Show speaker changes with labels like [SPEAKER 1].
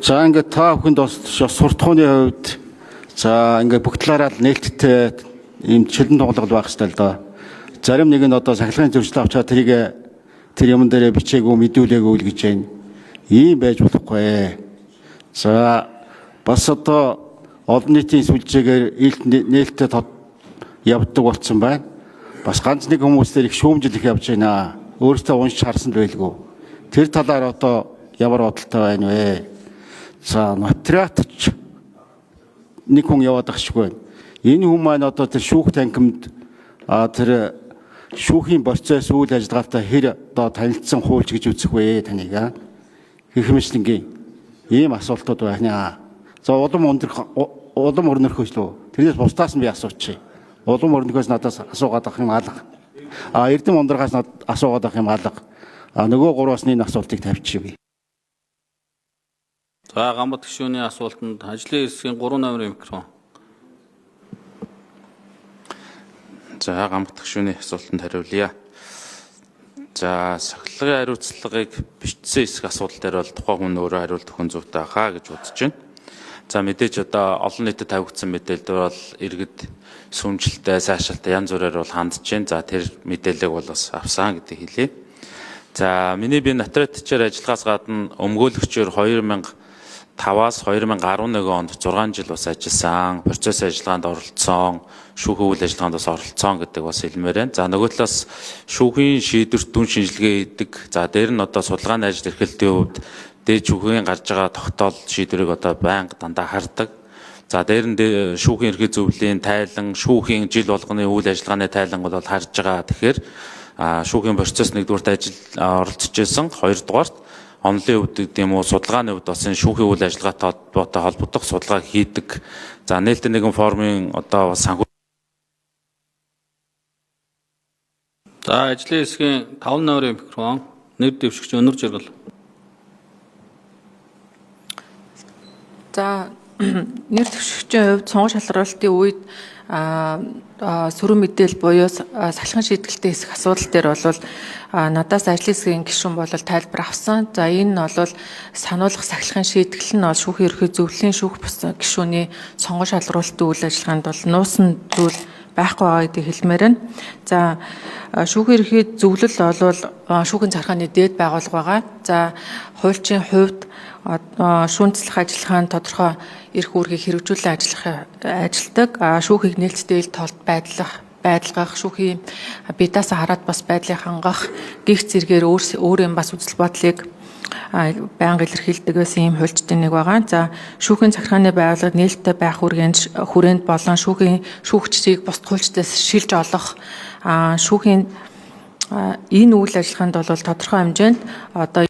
[SPEAKER 1] За ингээд та бүхэнд бас суртахууны хувьд за ингээд бүх талаараа нээлттэй ийм шилэн тоглол байх хэрэгтэй л доо. Зарим нэг нь одоо сахилгын зөвчлөл авчаад тэр юм дээр бичээгүй мэдүүлээгүй л гэж байна. Ийм байж болохгүй. За бас одоо олон нийтийн сүлжээгээр нээлттэй явдаг болсон байна. Бас ганц нэг хүмүүстээр их шүүмжил их явж байна. Өөрөөсөө уншиж харсан байлгүй. Тэр талаар одоо ямар бодолтой байна вэ? За нотариатч нэг хүн яваад ахшгүй байна. Энэ хүн маань одоо тэр шүүх танхимд тэр шүүхийн процесс үйл ажиллагаатай хэр одоо танилцсан хуульч гэж үзэх вэ таныг гэх мэтлэнгийн ийм асуултууд байна. За улам өрнөрхөөс лөө тэрнээс бусдаас нь би асуучих. Улам өрнөхөөс надаас асуугаад авах юм алга. Эрдэм ундрагаас асуугаад авах юм алга. Нөгөө гураас энэ асуултыг тавьчих.
[SPEAKER 2] За Гамбат гишүүний асуултанд ажлын хэсгийн 3 номерын микрофон.
[SPEAKER 3] За Гамбат гишүүний асуултанд хариулъя. За сахилгын хариуцлагыг бичсэн хэсэг асуудал дээр бол тухайн хүн өөрөө хариулт өгөх зүйтэй хаа гэж бодож байна. За мэдээж одоо олон нийтэд тавигдсан мэдээлэл бол иргэд сүмжилтэй, сайшаалтай янз бүрээр бол хандж байна. За тэр мэдээллийг бол бас авсан гэдэг хэлье. За миний би нотариатчаар ажиллагаас гадна өмгөөлөгчөөр 2005-аас 2011 онд 6 жил бас ажилласан. Процесс ажиллагаанд оролцсон, шүүхийн үйл ажиллагаанд бас оролцсон гэдэг бас хэлмээр байна. За нөгөө талаас шүүхийн шийдвэрт дүн шинжилгээ хийдэг. За дээр нь одоо судалгааны ажил эрхлэлтийн хувьд дээд шүүхийн гарч байгаа тогтоол шийдвэрийг одоо байнга дандаа хардаг. За дээр нь шүүхийн эрхий зөвлөлийн тайлан, шүүхийн жил болгоны үйл ажиллагааны тайлан бол харж байгаа. Тэгэхээр шүүхийн процесс нэгдүгürt ажил оролцож байсан, хоёрдугаарт онлын хувьд гэдэг юм уу судалгааны хувьд бас энэ шүүхийн үйл ажиллагаатай холбогдох судалгаа хийдэг. За нээлттэй нэгэн формын одоо санхүү.
[SPEAKER 2] За ажлын хэсгийн 5 номерын микрофон нэр дэвшигч Өнөр Жиргал.
[SPEAKER 4] За нэр дэвшигчийн хувьд сонгож шалралтын үед сөрөг мэдээлэл буюу сахилгын шийдэлтэй хэсэх асуудал дээр бол надаас ажлын хэсгийн гишүүн бол тайлбар авсан. За энэ нь бол сануулгах сахилгын шийдэл нь бол шүүхийн ерхий зөвлөлийн шүүх бус гишүүний сонгож шалруулалтын үйл ажиллагаанд бол нуусан зүйл байхгүй байгаа гэдгийг хэлмээр байна. За шүүхийн ерхий зөвлөл бол шүүхийн зархааны дээд байгууллага байгаа. За хуульчийн хувьд шүүнцлэх ажиллагаанд тодорхой эрх үүргийг хэрэгжүүлэн ажилдаг. Шүүхийг нээлттэй ил толд байдлах, шүүхийн бидаас хараад бас байдлыг хангах, гих зэргээр өөрийн бас үзэл бодлыг байнга илэрхийлдэг байсан ийм хуульчдын нэг байгаа. За шүүхийн захиргааны байгууллагад нээлттэй байх хүрээнд болон шүүгчдийг бусад хуульчдаас шилж олох шүүхийн энэ үйл ажиллагаанд бол тодорхой хэмжээнд одоо